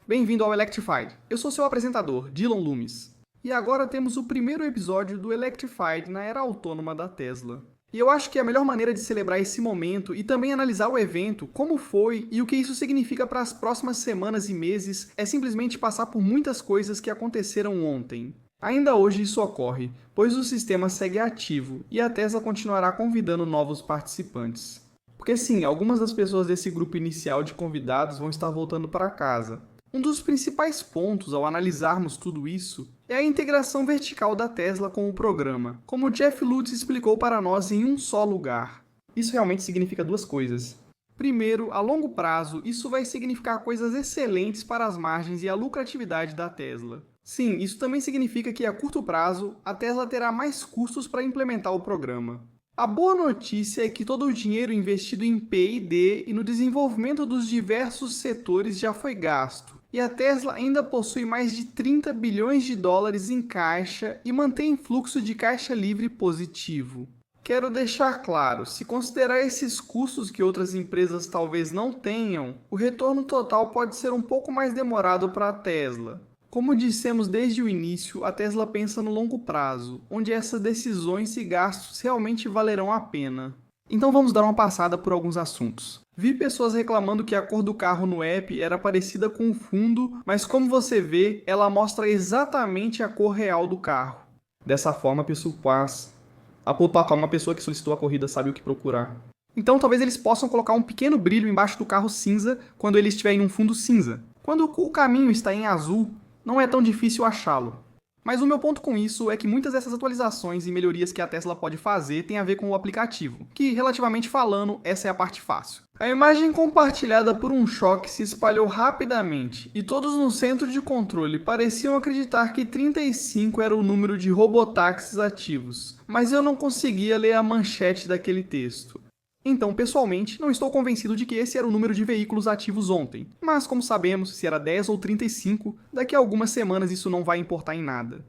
Bem-vindo ao Electrified. Eu sou seu apresentador, Dylan Loomis. E agora temos o primeiro episódio do Electrified na era autônoma da Tesla. E eu acho que a melhor maneira de celebrar esse momento e também analisar o evento, como foi e o que isso significa para as próximas semanas e meses é simplesmente passar por muitas coisas que aconteceram ontem. Ainda hoje isso ocorre, pois o sistema segue ativo e a Tesla continuará convidando novos participantes. Porque sim, algumas das pessoas desse grupo inicial de convidados vão estar voltando para casa. Um dos principais pontos ao analisarmos tudo isso é a integração vertical da Tesla com o programa, como o Jeff Lutz explicou para nós em um só lugar. Isso realmente significa duas coisas. Primeiro, a longo prazo, isso vai significar coisas excelentes para as margens e a lucratividade da Tesla. Sim, isso também significa que a curto prazo, a Tesla terá mais custos para implementar o programa. A boa notícia é que todo o dinheiro investido em P&D e no desenvolvimento dos diversos setores já foi gasto. E a Tesla ainda possui mais de 30 bilhões de dólares em caixa e mantém fluxo de caixa livre positivo. Quero deixar claro, se considerar esses custos que outras empresas talvez não tenham, o retorno total pode ser um pouco mais demorado para a Tesla. Como dissemos desde o início, a Tesla pensa no longo prazo, onde essas decisões e gastos realmente valerão a pena. Então vamos dar uma passada por alguns assuntos. Vi pessoas reclamando que a cor do carro no app era parecida com o fundo, mas como você vê, ela mostra exatamente a cor real do carro. Dessa forma, uma pessoa que solicitou a corrida sabe o que procurar. Então talvez eles possam colocar um pequeno brilho embaixo do carro cinza quando ele estiver em um fundo cinza. Quando o caminho está em azul, não é tão difícil achá-lo. Mas o meu ponto com isso é que muitas dessas atualizações e melhorias que a Tesla pode fazer têm a ver com o aplicativo, que, relativamente falando, essa é a parte fácil. A imagem compartilhada por um choque se espalhou rapidamente, e todos no centro de controle pareciam acreditar que 35 era o número de robotáxis ativos, mas eu não conseguia ler a manchete daquele texto. Então, pessoalmente, não estou convencido de que esse era o número de veículos ativos ontem. Mas, como sabemos, se era 10 ou 35, daqui a algumas semanas isso não vai importar em nada.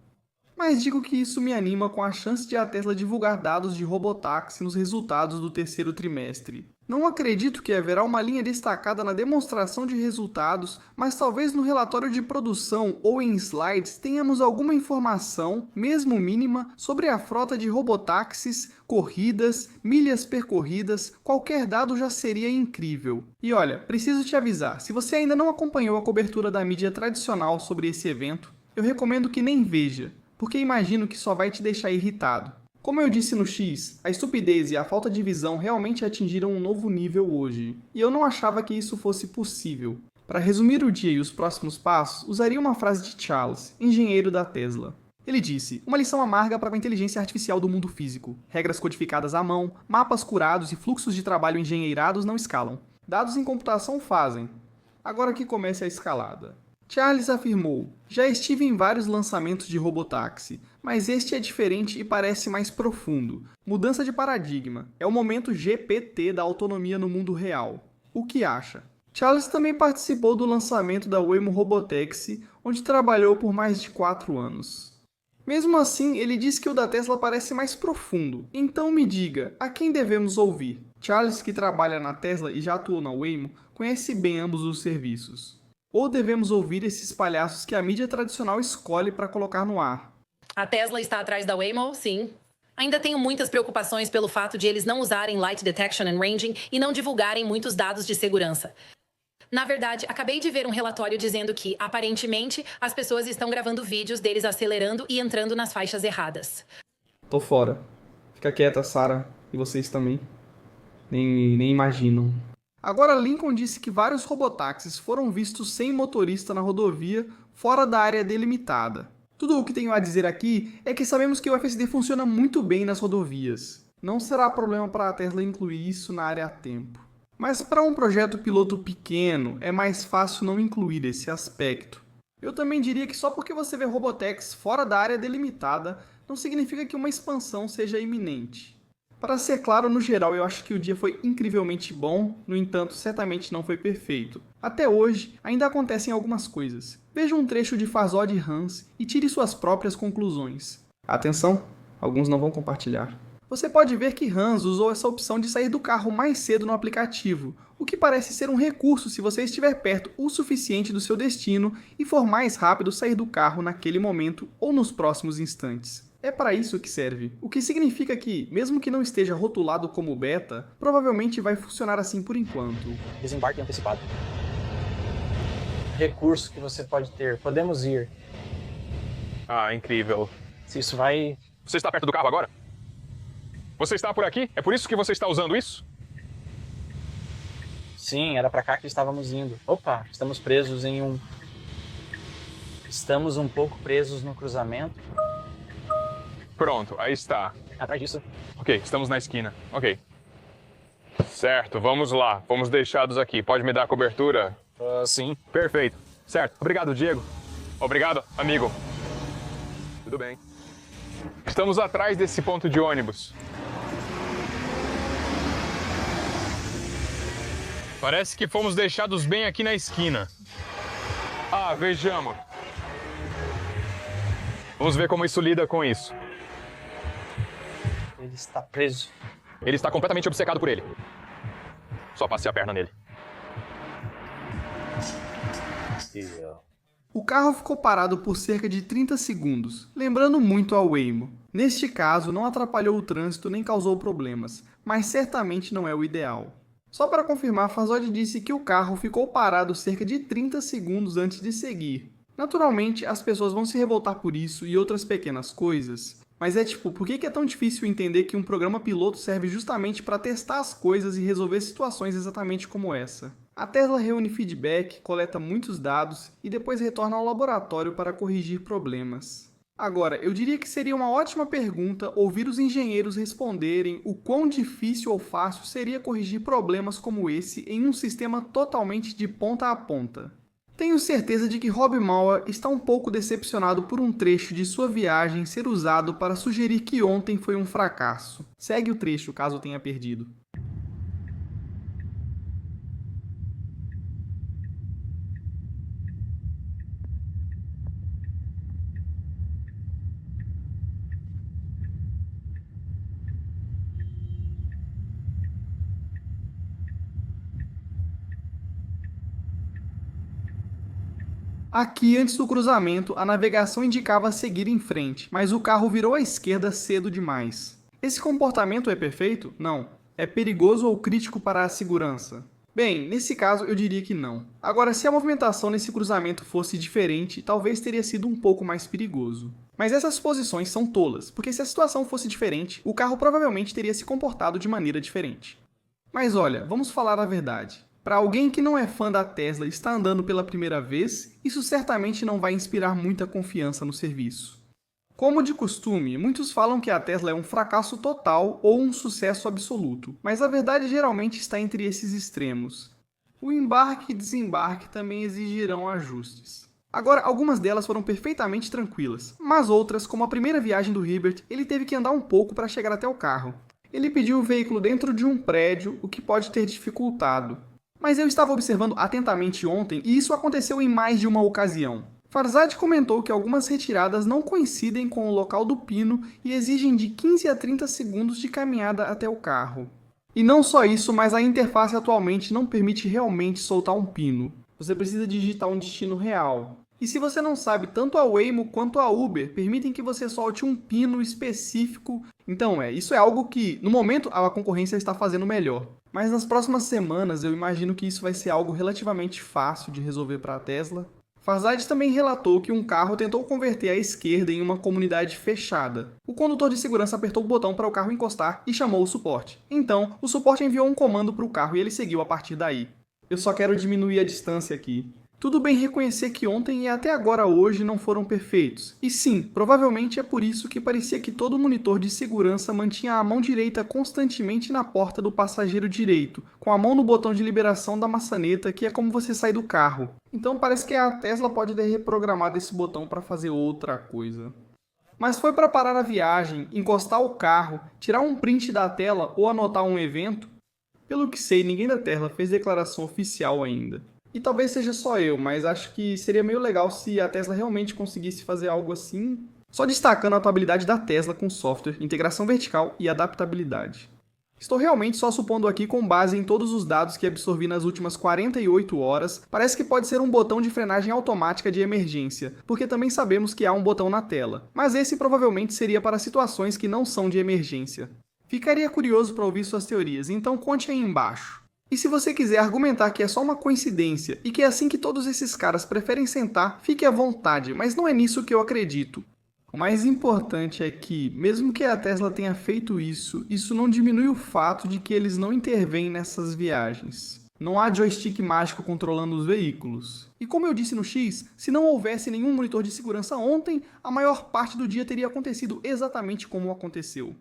Mas digo que isso me anima com a chance de a Tesla divulgar dados de robotáxi nos resultados do terceiro trimestre. Não acredito que haverá uma linha destacada na demonstração de resultados, mas talvez no relatório de produção ou em slides tenhamos alguma informação, mesmo mínima, sobre a frota de robotáxis, corridas, milhas percorridas, qualquer dado já seria incrível. E olha, preciso te avisar, se você ainda não acompanhou a cobertura da mídia tradicional sobre esse evento, eu recomendo que nem veja, porque imagino que só vai te deixar irritado. Como eu disse no X, a estupidez e a falta de visão realmente atingiram um novo nível hoje, e eu não achava que isso fosse possível. Para resumir o dia e os próximos passos, usaria uma frase de Charles, engenheiro da Tesla. Ele disse, uma lição amarga para a inteligência artificial do mundo físico. Regras codificadas à mão, mapas curados e fluxos de trabalho engenheirados não escalam. Dados em computação fazem. Agora que comece a escalada. Charles afirmou, já estive em vários lançamentos de robotáxi, mas este é diferente e parece mais profundo. Mudança de paradigma. É o momento GPT da autonomia no mundo real. O que acha? Charles também participou do lançamento da Waymo Robotaxi, onde trabalhou por mais de 4 anos. Mesmo assim, ele disse que o da Tesla parece mais profundo. Então me diga, a quem devemos ouvir? Charles, que trabalha na Tesla e já atuou na Waymo, conhece bem ambos os serviços. Ou devemos ouvir esses palhaços que a mídia tradicional escolhe para colocar no ar? A Tesla está atrás da Waymo, sim. Ainda tenho muitas preocupações pelo fato de eles não usarem Light Detection and Ranging e não divulgarem muitos dados de segurança. Na verdade, acabei de ver um relatório dizendo que, aparentemente, as pessoas estão gravando vídeos deles acelerando e entrando nas faixas erradas. Tô fora. Fica quieta, Sarah. E vocês também. Nem imaginam. Agora, Lincoln disse que vários robotáxis foram vistos sem motorista na rodovia, fora da área delimitada. Tudo o que tenho a dizer aqui é que sabemos que o FSD funciona muito bem nas rodovias. Não será problema para a Tesla incluir isso na área a tempo. Mas para um projeto piloto pequeno, é mais fácil não incluir esse aspecto. Eu também diria que só porque você vê robotaxis fora da área delimitada, não significa que uma expansão seja iminente. Para ser claro, no geral, eu acho que o dia foi incrivelmente bom, no entanto, certamente não foi perfeito. Até hoje, ainda acontecem algumas coisas. Veja um trecho de Fazod e Hans e tire suas próprias conclusões. Atenção, alguns não vão compartilhar. Você pode ver que Hans usou essa opção de sair do carro mais cedo no aplicativo, o que parece ser um recurso se você estiver perto o suficiente do seu destino e for mais rápido sair do carro naquele momento ou nos próximos instantes. É para isso que serve, o que significa que, mesmo que não esteja rotulado como beta, provavelmente vai funcionar assim por enquanto. Desembarque antecipado. Recurso que você pode ter. Podemos ir. Ah, incrível. Se isso vai... Você está perto do carro agora? Você está por aqui? É por isso que você está usando isso? Sim, era pra cá que estávamos indo. Opa, estamos presos em um... Estamos um pouco presos no cruzamento. Pronto, aí está. Atrás disso. Ok, estamos na esquina. Ok. Certo, vamos lá. Fomos deixados aqui. Pode me dar cobertura? Sim. Perfeito. Certo. Obrigado, Diego. Obrigado, amigo. Tudo bem. Estamos atrás desse ponto de ônibus. Parece que fomos deixados bem aqui na esquina. Ah, vejamos. Vamos ver como isso lida com isso. Ele está preso. Ele está completamente obcecado por ele. Só passe a perna nele. O carro ficou parado por cerca de 30 segundos, lembrando muito a Waymo. Neste caso, não atrapalhou o trânsito nem causou problemas, mas certamente não é o ideal. Só para confirmar, Fazod disse que o carro ficou parado cerca de 30 segundos antes de seguir. Naturalmente, as pessoas vão se revoltar por isso e outras pequenas coisas, mas por que é tão difícil entender que um programa piloto serve justamente para testar as coisas e resolver situações exatamente como essa? A Tesla reúne feedback, coleta muitos dados e depois retorna ao laboratório para corrigir problemas. Agora, eu diria que seria uma ótima pergunta ouvir os engenheiros responderem o quão difícil ou fácil seria corrigir problemas como esse em um sistema totalmente de ponta a ponta. Tenho certeza de que Rob Mauer está um pouco decepcionado por um trecho de sua viagem ser usado para sugerir que ontem foi um fracasso. Segue o trecho caso tenha perdido. Aqui, antes do cruzamento, a navegação indicava seguir em frente, mas o carro virou à esquerda cedo demais. Esse comportamento é perfeito? Não. É perigoso ou crítico para a segurança? Bem, nesse caso eu diria que não. Agora, se a movimentação nesse cruzamento fosse diferente, talvez teria sido um pouco mais perigoso. Mas essas suposições são tolas, porque se a situação fosse diferente, o carro provavelmente teria se comportado de maneira diferente. Mas olha, vamos falar a verdade. Para alguém que não é fã da Tesla e está andando pela primeira vez, isso certamente não vai inspirar muita confiança no serviço. Como de costume, muitos falam que a Tesla é um fracasso total ou um sucesso absoluto, mas a verdade geralmente está entre esses extremos. O embarque e desembarque também exigirão ajustes. Agora, algumas delas foram perfeitamente tranquilas, mas outras, como a primeira viagem do Herbert, ele teve que andar um pouco para chegar até o carro. Ele pediu o veículo dentro de um prédio, o que pode ter dificultado. Mas eu estava observando atentamente ontem e isso aconteceu em mais de uma ocasião. Farzad comentou que algumas retiradas não coincidem com o local do pino e exigem de 15 a 30 segundos de caminhada até o carro. E não só isso, mas a interface atualmente não permite realmente soltar um pino. Você precisa digitar um destino real. E se você não sabe, tanto a Waymo quanto a Uber permitem que você solte um pino específico. Então isso é algo que, no momento, a concorrência está fazendo melhor. Mas nas próximas semanas eu imagino que isso vai ser algo relativamente fácil de resolver para a Tesla. Farzad também relatou que um carro tentou converter à esquerda em uma comunidade fechada. O condutor de segurança apertou o botão para o carro encostar e chamou o suporte. Então, o suporte enviou um comando para o carro e ele seguiu a partir daí. Eu só quero diminuir a distância aqui. Tudo bem reconhecer que ontem e até agora hoje não foram perfeitos. E sim, provavelmente é por isso que parecia que todo monitor de segurança mantinha a mão direita constantemente na porta do passageiro direito, com a mão no botão de liberação da maçaneta, que é como você sai do carro. Então parece que a Tesla pode ter reprogramado esse botão para fazer outra coisa. Mas foi para parar a viagem, encostar o carro, tirar um print da tela ou anotar um evento? Pelo que sei, ninguém da Tesla fez declaração oficial ainda. E talvez seja só eu, mas acho que seria meio legal se a Tesla realmente conseguisse fazer algo assim. Só destacando a atuabilidade da Tesla com software, integração vertical e adaptabilidade. Estou realmente só supondo aqui com base em todos os dados que absorvi nas últimas 48 horas, parece que pode ser um botão de frenagem automática de emergência, porque também sabemos que há um botão na tela, mas esse provavelmente seria para situações que não são de emergência. Ficaria curioso para ouvir suas teorias, então conte aí embaixo. E se você quiser argumentar que é só uma coincidência e que é assim que todos esses caras preferem sentar, fique à vontade, mas não é nisso que eu acredito. O mais importante é que, mesmo que a Tesla tenha feito isso, isso não diminui o fato de que eles não intervêm nessas viagens. Não há joystick mágico controlando os veículos. E como eu disse no X, se não houvesse nenhum monitor de segurança ontem, a maior parte do dia teria acontecido exatamente como aconteceu.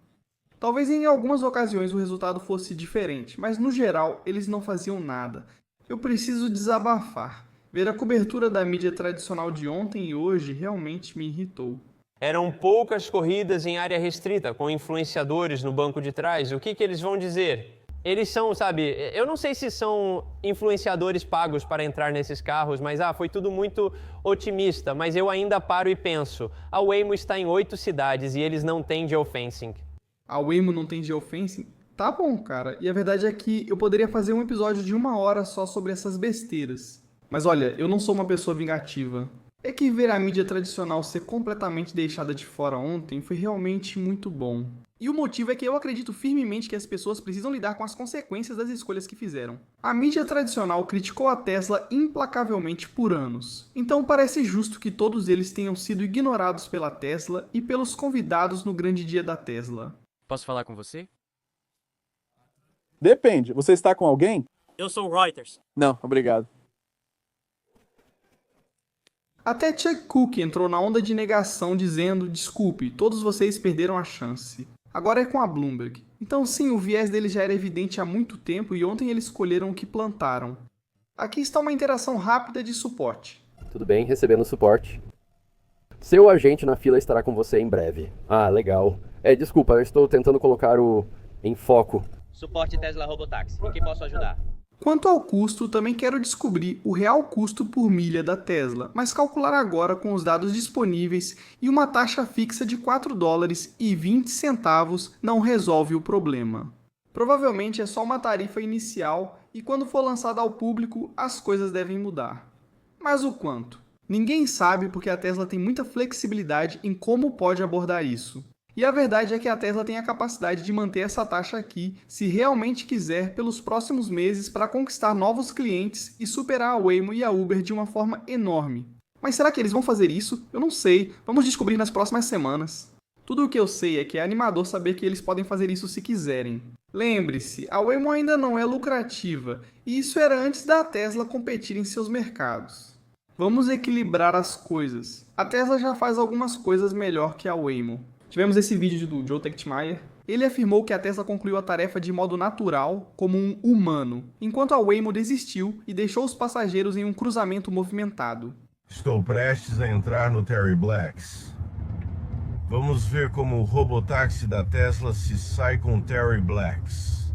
Talvez em algumas ocasiões o resultado fosse diferente, mas no geral eles não faziam nada. Eu preciso desabafar. Ver a cobertura da mídia tradicional de ontem e hoje realmente me irritou. Eram poucas corridas em área restrita, com influenciadores no banco de trás. O que eles vão dizer? Eles são, sabe, eu não sei se são influenciadores pagos para entrar nesses carros, mas foi tudo muito otimista. Mas eu ainda paro e penso, a Waymo está em 8 cidades e eles não têm geofencing. A Waymo não tem geofencing? Tá bom, cara. E a verdade é que eu poderia fazer um episódio de 1 hora só sobre essas besteiras. Mas olha, eu não sou uma pessoa vingativa. É que ver a mídia tradicional ser completamente deixada de fora ontem foi realmente muito bom. E o motivo é que eu acredito firmemente que as pessoas precisam lidar com as consequências das escolhas que fizeram. A mídia tradicional criticou a Tesla implacavelmente por anos, então parece justo que todos eles tenham sido ignorados pela Tesla e pelos convidados no grande dia da Tesla. Posso falar com você? Depende. Você está com alguém? Eu sou o Reuters. Não, obrigado. Até Chuck Cook entrou na onda de negação dizendo, desculpe, todos vocês perderam a chance. Agora é com a Bloomberg. Então sim, o viés deles já era evidente há muito tempo e ontem eles escolheram o que plantaram. Aqui está uma interação rápida de suporte. Tudo bem, recebendo suporte. Seu agente na fila estará com você em breve. Ah, legal. Desculpa, eu estou tentando colocar em foco. Suporte Tesla Robotaxi. Em que posso ajudar? Quanto ao custo, também quero descobrir o real custo por milha da Tesla, mas calcular agora com os dados disponíveis e uma taxa fixa de $4,20 não resolve o problema. Provavelmente é só uma tarifa inicial e quando for lançada ao público, as coisas devem mudar. Mas o quanto? Ninguém sabe porque a Tesla tem muita flexibilidade em como pode abordar isso. E a verdade é que a Tesla tem a capacidade de manter essa taxa aqui, se realmente quiser, pelos próximos meses para conquistar novos clientes e superar a Waymo e a Uber de uma forma enorme. Mas será que eles vão fazer isso? Eu não sei, vamos descobrir nas próximas semanas. Tudo o que eu sei é que é animador saber que eles podem fazer isso se quiserem. Lembre-se, a Waymo ainda não é lucrativa, e isso era antes da Tesla competir em seus mercados. Vamos equilibrar as coisas. A Tesla já faz algumas coisas melhor que a Waymo. Tivemos esse vídeo do Joe Techtmeier. Ele afirmou que a Tesla concluiu a tarefa de modo natural, como um humano, enquanto a Waymo desistiu e deixou os passageiros em um cruzamento movimentado. Estou prestes a entrar no Terry Blacks. Vamos ver como o robotáxi da Tesla se sai com o Terry Blacks.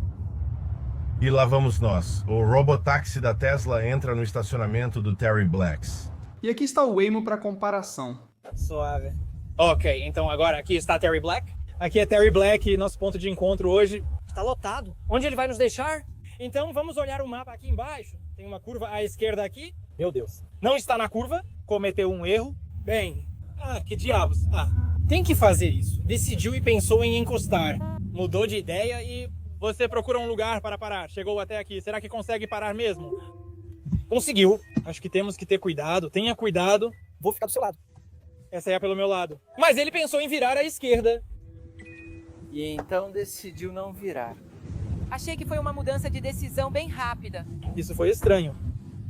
E lá vamos nós. O robotáxi da Tesla entra no estacionamento do Terry Blacks. E aqui está o Waymo para comparação. Suave. Ok, então agora aqui está Terry Black. Aqui é Terry Black, nosso ponto de encontro hoje. Está lotado. Onde ele vai nos deixar? Então vamos olhar o mapa aqui embaixo. Tem uma curva à esquerda aqui. Meu Deus. Não está na curva, cometeu um erro. Bem, que diabos. Tem que fazer isso. Decidiu e pensou em encostar. Mudou de ideia e... Você procura um lugar para parar. Chegou até aqui. Será que consegue parar mesmo? Conseguiu. Acho que temos que ter cuidado. Tenha cuidado. Vou ficar do seu lado. Essa é pelo meu lado. Mas ele pensou em virar à esquerda. E então decidiu não virar. Achei que foi uma mudança de decisão bem rápida. Isso foi estranho.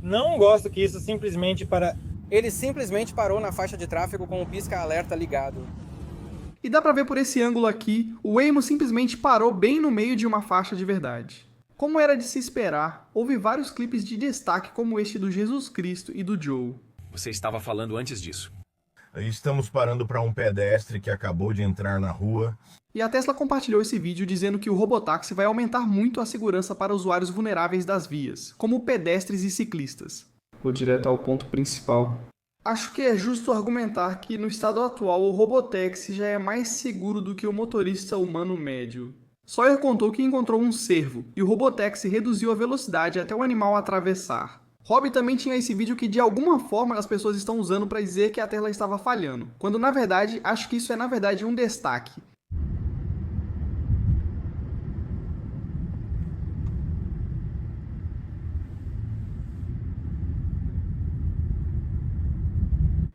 Não gosto que isso simplesmente para... Ele simplesmente parou na faixa de tráfego com o pisca-alerta ligado. E dá pra ver por esse ângulo aqui, o Waymo simplesmente parou bem no meio de uma faixa de verdade. Como era de se esperar, houve vários clipes de destaque como este do Jesus Cristo e do Joe. Você estava falando antes disso. Estamos parando para um pedestre que acabou de entrar na rua. E a Tesla compartilhou esse vídeo dizendo que o robotáxi vai aumentar muito a segurança para usuários vulneráveis das vias, como pedestres e ciclistas. Vou direto ao ponto principal. Acho que é justo argumentar que no estado atual o robotáxi já é mais seguro do que o motorista humano médio. Sawyer contou que encontrou um cervo e o robotáxi reduziu a velocidade até o animal atravessar. Rob também tinha esse vídeo que de alguma forma as pessoas estão usando para dizer que a Tesla estava falhando, quando na verdade acho que isso é um destaque.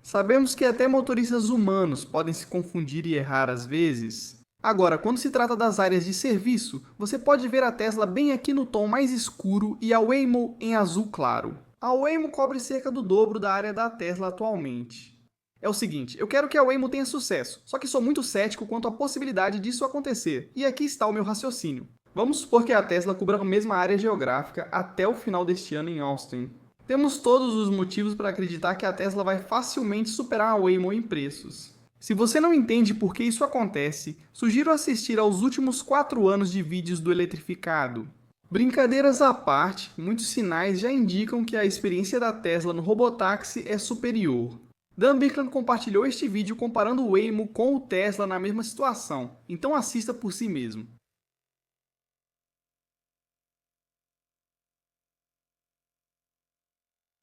Sabemos que até motoristas humanos podem se confundir e errar às vezes. Agora, quando se trata das áreas de serviço, você pode ver a Tesla bem aqui no tom mais escuro e a Waymo em azul claro. A Waymo cobre cerca do dobro da área da Tesla atualmente. É o seguinte, eu quero que a Waymo tenha sucesso, só que sou muito cético quanto à possibilidade disso acontecer, e aqui está o meu raciocínio. Vamos supor que a Tesla cubra a mesma área geográfica até o final deste ano em Austin. Temos todos os motivos para acreditar que a Tesla vai facilmente superar a Waymo em preços. Se você não entende por que isso acontece, sugiro assistir aos últimos 4 anos de vídeos do eletrificado. Brincadeiras à parte, muitos sinais já indicam que a experiência da Tesla no robotáxi é superior. Dan Birkland compartilhou este vídeo comparando o Waymo com o Tesla na mesma situação, então assista por si mesmo.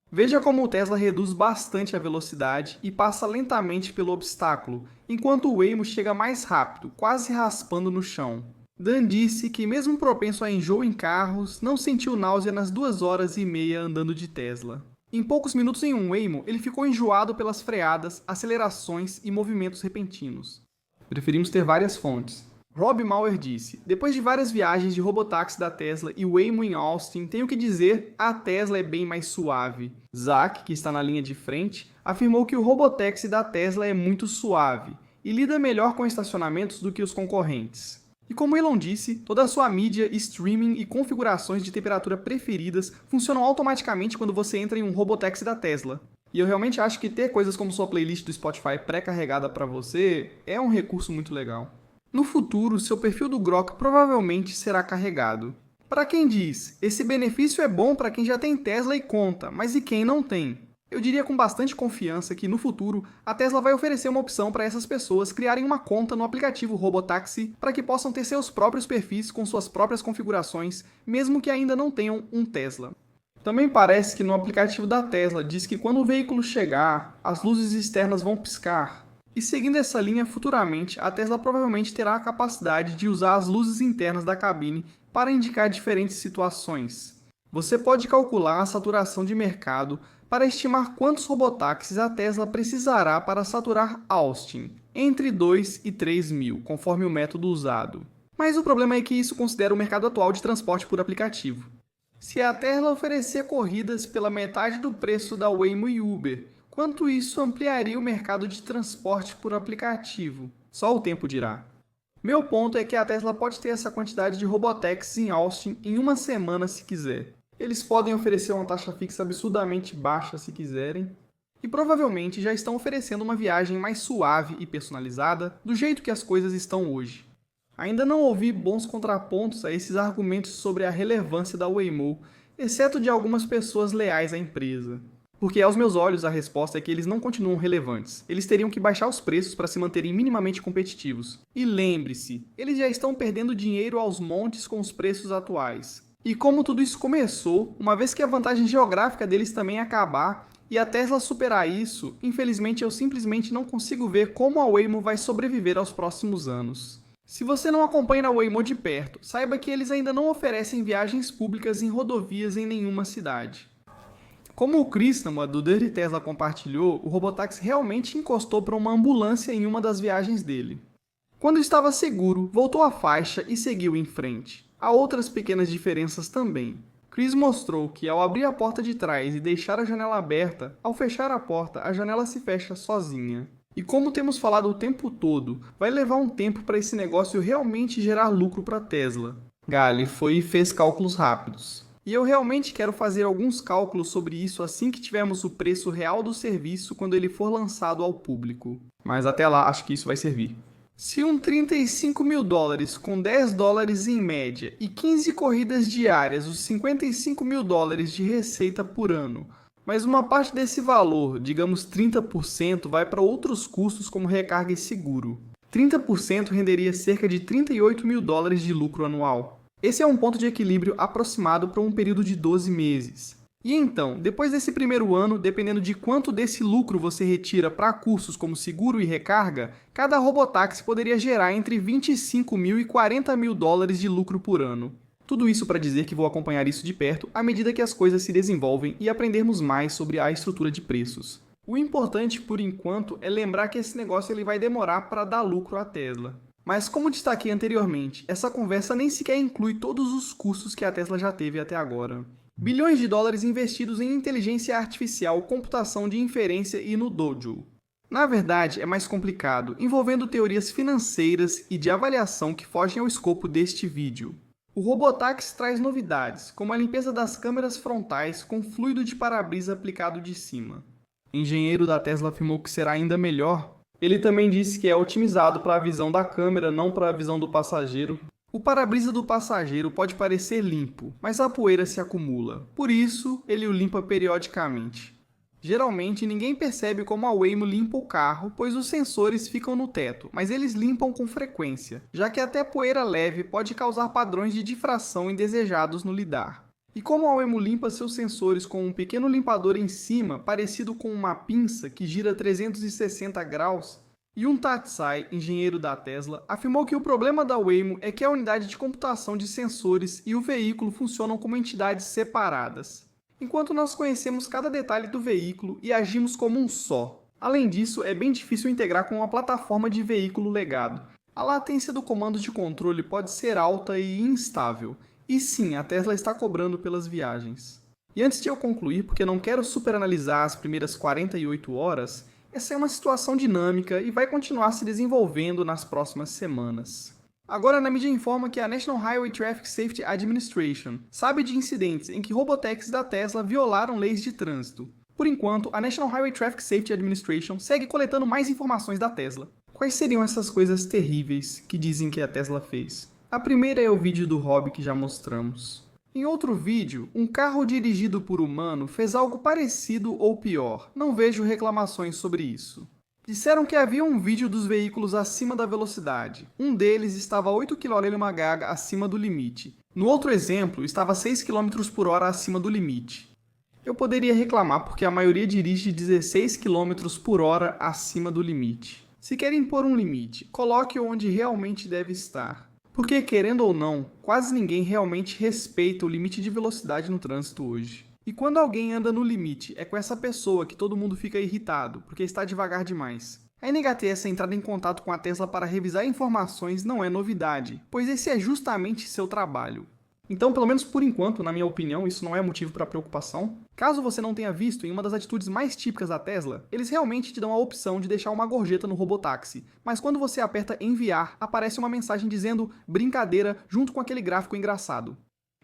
Veja como o Tesla reduz bastante a velocidade e passa lentamente pelo obstáculo, enquanto o Waymo chega mais rápido, quase raspando no chão. Dan disse que mesmo propenso a enjoo em carros, não sentiu náusea nas 2 horas e meia andando de Tesla. Em poucos minutos em um Waymo, ele ficou enjoado pelas freadas, acelerações e movimentos repentinos. Preferimos ter várias fontes. Rob Mauer disse, depois de várias viagens de robotáxi da Tesla e Waymo em Austin, tenho que dizer, a Tesla é bem mais suave. Zach, que está na linha de frente, afirmou que o robotáxi da Tesla é muito suave e lida melhor com estacionamentos do que os concorrentes. E como Elon disse, toda a sua mídia, streaming e configurações de temperatura preferidas funcionam automaticamente quando você entra em um robotáxi da Tesla. E eu realmente acho que ter coisas como sua playlist do Spotify pré-carregada para você é um recurso muito legal. No futuro, seu perfil do Grok provavelmente será carregado. Para quem diz, esse benefício é bom para quem já tem Tesla e conta, mas e quem não tem? Eu diria com bastante confiança que no futuro, a Tesla vai oferecer uma opção para essas pessoas criarem uma conta no aplicativo Robotaxi para que possam ter seus próprios perfis com suas próprias configurações, mesmo que ainda não tenham um Tesla. Também parece que no aplicativo da Tesla diz que quando o veículo chegar, as luzes externas vão piscar. E seguindo essa linha, futuramente, a Tesla provavelmente terá a capacidade de usar as luzes internas da cabine para indicar diferentes situações. Você pode calcular a saturação de mercado para estimar quantos robotáxis a Tesla precisará para saturar Austin, entre 2 e 3 mil, conforme o método usado. Mas o problema é que isso considera o mercado atual de transporte por aplicativo. Se a Tesla oferecer corridas pela metade do preço da Waymo e Uber, quanto isso ampliaria o mercado de transporte por aplicativo? Só o tempo dirá. Meu ponto é que a Tesla pode ter essa quantidade de robotáxis em Austin em uma semana se quiser. Eles podem oferecer uma taxa fixa absurdamente baixa se quiserem, e provavelmente já estão oferecendo uma viagem mais suave e personalizada do jeito que as coisas estão hoje. Ainda não ouvi bons contrapontos a esses argumentos sobre a relevância da Waymo, exceto de algumas pessoas leais à empresa. Porque aos meus olhos a resposta é que eles não continuam relevantes. Eles teriam que baixar os preços para se manterem minimamente competitivos. E lembre-se, eles já estão perdendo dinheiro aos montes com os preços atuais. E como tudo isso começou, uma vez que a vantagem geográfica deles também acabar, e a Tesla superar isso, infelizmente eu simplesmente não consigo ver como a Waymo vai sobreviver aos próximos anos. Se você não acompanha a Waymo de perto, saiba que eles ainda não oferecem viagens públicas em rodovias em nenhuma cidade. Como o Krishnamurti do Dirty Tesla compartilhou, o robotáxi realmente encostou para uma ambulância em uma das viagens dele. Quando estava seguro, voltou à faixa e seguiu em frente. Há outras pequenas diferenças também. Chris mostrou que ao abrir a porta de trás e deixar a janela aberta, ao fechar a porta, a janela se fecha sozinha. E como temos falado o tempo todo, vai levar um tempo para esse negócio realmente gerar lucro para a Tesla. Gali foi e fez cálculos rápidos. E eu realmente quero fazer alguns cálculos sobre isso assim que tivermos o preço real do serviço quando ele for lançado ao público. Mas até lá acho que isso vai servir. Se um 35 mil dólares com 10 dólares em média e 15 corridas diárias, os 55 mil dólares de receita por ano, Mas uma parte desse valor, digamos 30%, vai para outros custos como recarga e seguro. 30% renderia cerca de 38 mil dólares de lucro anual. Esse é um ponto de equilíbrio aproximado para um período de 12 meses. E então, depois desse primeiro ano, dependendo de quanto desse lucro você retira para custos como seguro e recarga, cada robotáxi poderia gerar entre 25 mil e 40 mil dólares de lucro por ano. Tudo isso para dizer que vou acompanhar isso de perto à medida que as coisas se desenvolvem e aprendermos mais sobre a estrutura de preços. O importante, por enquanto, é lembrar que esse negócio ele vai demorar para dar lucro à Tesla. Mas como destaquei anteriormente, essa conversa nem sequer inclui todos os custos que a Tesla já teve até agora. Bilhões de dólares investidos em inteligência artificial, computação de inferência e no Dojo. Na verdade, é mais complicado, envolvendo teorias financeiras e de avaliação que fogem ao escopo deste vídeo. O Robotaxi traz novidades, como a limpeza das câmeras frontais com fluido de para-brisa aplicado de cima. O engenheiro da Tesla afirmou que será ainda melhor. Ele também disse que é otimizado para a visão da câmera, não para a visão do passageiro. O para-brisa do passageiro pode parecer limpo, mas a poeira se acumula. Por isso, ele o limpa periodicamente. Geralmente, ninguém percebe como a Waymo limpa o carro, pois os sensores ficam no teto, mas eles limpam com frequência, já que até poeira leve pode causar padrões de difração indesejados no lidar. E como a Waymo limpa seus sensores com um pequeno limpador em cima, parecido com uma pinça que gira 360 graus, Yun Tatsai, engenheiro da Tesla, afirmou que o problema da Waymo é que a unidade de computação de sensores e o veículo funcionam como entidades separadas, enquanto nós conhecemos cada detalhe do veículo e agimos como um só. Além disso, é bem difícil integrar com uma plataforma de veículo legado. A latência do comando de controle pode ser alta e instável. E sim, a Tesla está cobrando pelas viagens. E antes de eu concluir, porque não quero superanalisar as primeiras 48 horas, essa é uma situação dinâmica e vai continuar se desenvolvendo nas próximas semanas. Agora, na mídia informa que a National Highway Traffic Safety Administration sabe de incidentes em que robotáxis da Tesla violaram leis de trânsito. Por enquanto, a National Highway Traffic Safety Administration segue coletando mais informações da Tesla. Quais seriam essas coisas terríveis que dizem que a Tesla fez? A primeira é o vídeo do Hobby que já mostramos. Em outro vídeo, um carro dirigido por humano fez algo parecido ou pior. Não vejo reclamações sobre isso. Disseram que havia um vídeo dos veículos acima da velocidade. Um deles estava a 8 km/h acima do limite. No outro exemplo, estava 6 km por hora acima do limite. Eu poderia reclamar porque a maioria dirige 16 km por hora acima do limite. Se quer impor um limite, coloque onde realmente deve estar. Porque, querendo ou não, quase ninguém realmente respeita o limite de velocidade no trânsito hoje. E quando alguém anda no limite, é com essa pessoa que todo mundo fica irritado, porque está devagar demais. A NHTS entrar em contato com a Tesla para revisar informações não é novidade, pois esse é justamente seu trabalho. Então, pelo menos por enquanto, na minha opinião, isso não é motivo para preocupação. Caso você não tenha visto, em uma das atitudes mais típicas da Tesla, eles realmente te dão a opção de deixar uma gorjeta no robotáxi, mas quando você aperta enviar, aparece uma mensagem dizendo brincadeira junto com aquele gráfico engraçado.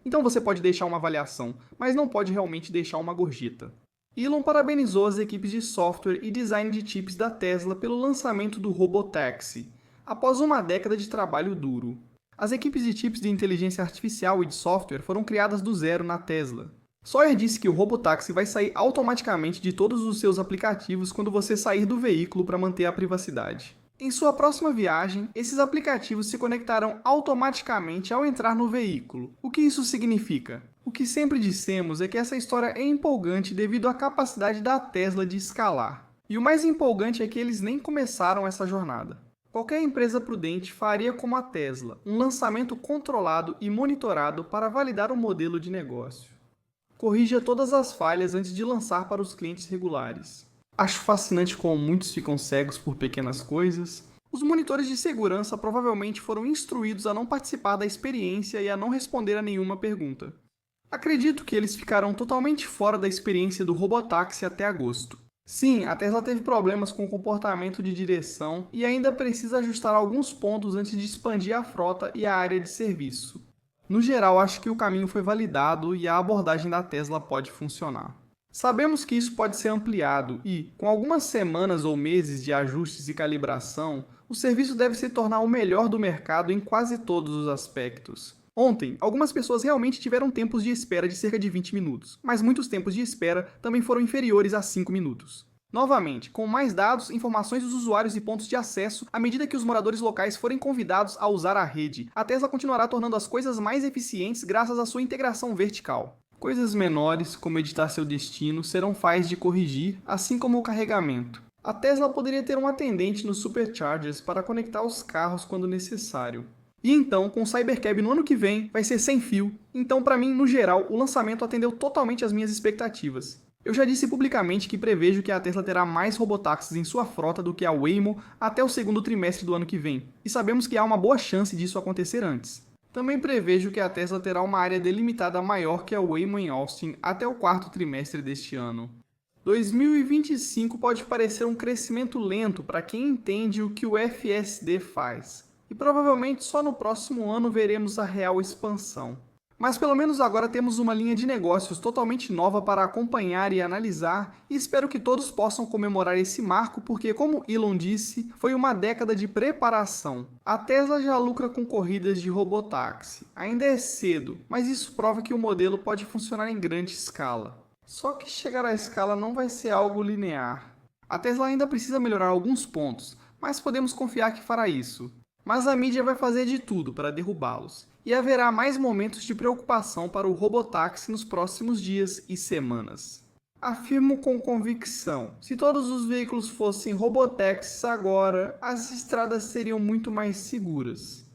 Então você pode deixar uma avaliação, mas não pode realmente deixar uma gorjeta. Elon parabenizou as equipes de software e design de chips da Tesla pelo lançamento do robotáxi, após uma década de trabalho duro. As equipes de chips de inteligência artificial e de software foram criadas do zero na Tesla. Sawyer disse que o robotáxi vai sair automaticamente de todos os seus aplicativos quando você sair do veículo para manter a privacidade. Em sua próxima viagem, esses aplicativos se conectarão automaticamente ao entrar no veículo. O que isso significa? O que sempre dissemos é que essa história é empolgante devido à capacidade da Tesla de escalar. E o mais empolgante é que eles nem começaram essa jornada. Qualquer empresa prudente faria como a Tesla, um lançamento controlado e monitorado para validar o modelo de negócio. Corrija todas as falhas antes de lançar para os clientes regulares. Acho fascinante como muitos ficam cegos por pequenas coisas. Os monitores de segurança provavelmente foram instruídos a não participar da experiência e a não responder a nenhuma pergunta. Acredito que eles ficaram totalmente fora da experiência do robotáxi até agosto. Sim, a Tesla teve problemas com o comportamento de direção e ainda precisa ajustar alguns pontos antes de expandir a frota e a área de serviço. No geral, acho que o caminho foi validado e a abordagem da Tesla pode funcionar. Sabemos que isso pode ser ampliado e, com algumas semanas ou meses de ajustes e calibração, o serviço deve se tornar o melhor do mercado em quase todos os aspectos. Ontem, algumas pessoas realmente tiveram tempos de espera de cerca de 20 minutos, mas muitos tempos de espera também foram inferiores a 5 minutos. Novamente, com mais dados, informações dos usuários e pontos de acesso, à medida que os moradores locais forem convidados a usar a rede, a Tesla continuará tornando as coisas mais eficientes graças à sua integração vertical. Coisas menores, como editar seu destino, serão fáceis de corrigir, assim como o carregamento. A Tesla poderia ter um atendente nos Superchargers para conectar os carros quando necessário. E então, com o Cybercab no ano que vem, vai ser sem fio. Então, para mim, no geral, o lançamento atendeu totalmente às minhas expectativas. Eu já disse publicamente que prevejo que a Tesla terá mais robotáxis em sua frota do que a Waymo até o segundo trimestre do ano que vem, e sabemos que há uma boa chance disso acontecer antes. Também prevejo que a Tesla terá uma área delimitada maior que a Waymo em Austin até o quarto trimestre deste ano. 2025 pode parecer um crescimento lento para quem entende o que o FSD faz, e provavelmente só no próximo ano veremos a real expansão. Mas pelo menos agora temos uma linha de negócios totalmente nova para acompanhar e analisar, e espero que todos possam comemorar esse marco porque, como Elon disse, foi uma década de preparação. A Tesla já lucra com corridas de robotáxi. Ainda é cedo, mas isso prova que o modelo pode funcionar em grande escala. Só que chegar à escala não vai ser algo linear. A Tesla ainda precisa melhorar alguns pontos, mas podemos confiar que fará isso. Mas a mídia vai fazer de tudo para derrubá-los. E haverá mais momentos de preocupação para o robotáxi nos próximos dias e semanas. Afirmo com convicção, se todos os veículos fossem robotáxis agora, as estradas seriam muito mais seguras.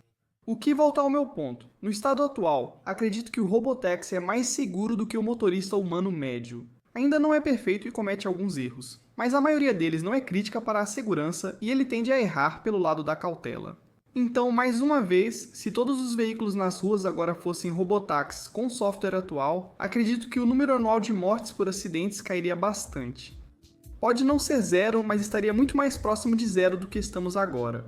O que volta ao meu ponto. No estado atual, acredito que o robotáxi é mais seguro do que o motorista humano médio. Ainda não é perfeito e comete alguns erros, mas a maioria deles não é crítica para a segurança e ele tende a errar pelo lado da cautela. Então, mais uma vez, se todos os veículos nas ruas agora fossem robotáxis com software atual, acredito que o número anual de mortes por acidentes cairia bastante. Pode não ser zero, mas estaria muito mais próximo de zero do que estamos agora.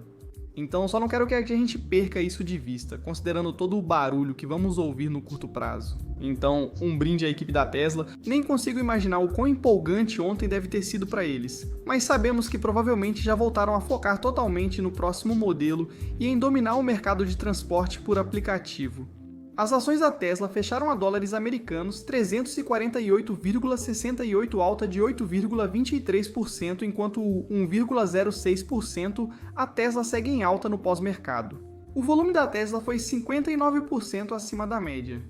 Então, só não quero que a gente perca isso de vista, considerando todo o barulho que vamos ouvir no curto prazo. Então, um brinde à equipe da Tesla. Nem consigo imaginar o quão empolgante ontem deve ter sido para eles, mas sabemos que provavelmente já voltaram a focar totalmente no próximo modelo e em dominar o mercado de transporte por aplicativo. As ações da Tesla fecharam a dólares americanos 348,68 alta de 8,23%, enquanto 1,06% a Tesla segue em alta no pós-mercado. O volume da Tesla foi 59% acima da média.